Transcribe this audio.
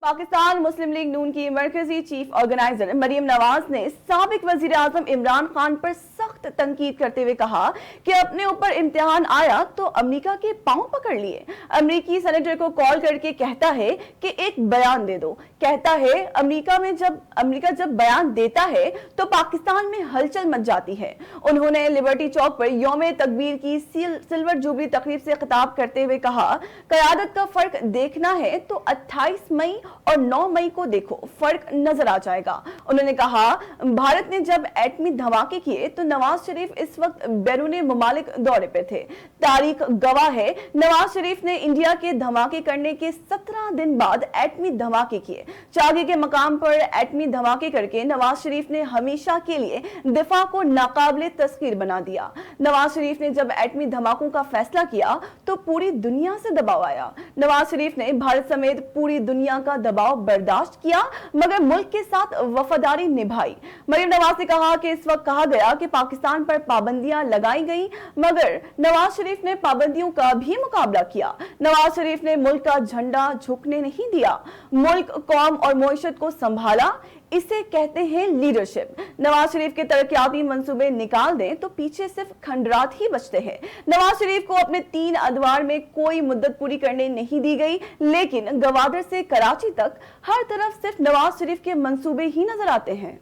पाकिस्तान मुस्लिम league नून की मरकजी chief organiser Maryam Nawaz ने साबिक वजीर आजम इमरान खान पर सख्त तनकीद करते हुए कहा कि अपने ऊपर इम्तिहान आया तो अमेरिका के पांव पकड़ लिए। अमेरिकी सेनेटर को कॉल करके कहता है कि एक बयान दे दो। कहता है अमेरिका जब बयान देता है तो पाकिस्तान में हलचल मच जाती है। उन्होंने लिबर्टी चौक पर यौम तकबीर की सिल्वर जुबली तकरीब से खिताब करते हुए कहा, क़यादत का फर्क देखना है तो 28 मई और 9 मई को देखो, फर्क नजर आ जाएगा। उन्होंने कहा, भारत ने जब एटमी धमाके किए तो नवाज शरीफ इस वक्त बैरून मुमालिक दौरे पे थे। तारीख गवाह है, नवाज शरीफ ने इंडिया के धमाके करने के 17 दिन बाद एटमी धमाके किए। चागे के मकाम पर एटमी धमाके करके नवाज शरीफ ने हमेशा के लिए दिफा को नाकाबिले तस्खीर बना दिया। नवाज शरीफ ने जब एटमी धमाकों का फैसला किया तो पूरी दुनिया से दबाव आया। नवाज शरीफ ने भारत समेत पूरी दुनिया का दबाव बर्दाश्त किया मगर मुल्क के साथ वफादारी निभाई। मरियम नवाज ने कहा कि इस वक्त कहा गया कि पाकिस्तान पर पाबंदियां लगाई गई मगर नवाज शरीफ ने पाबंदियों का भी मुकाबला किया। नवाज शरीफ ने मुल्क का झंडा झुकने नहीं दिया, मुल्क, कौम और मईशत को संभाला। इसे कहते हैं लीडरशिप। नवाज शरीफ के तरक्याती मंसूबे निकाल दें तो पीछे सिर्फ खंडरात ही बचते हैं। नवाज शरीफ को अपने 3 अदवार में कोई मुद्दत पूरी करने नहीं दी गई, लेकिन गवादर से कराची तक हर तरफ सिर्फ नवाज शरीफ के मंसूबे ही नजर आते हैं।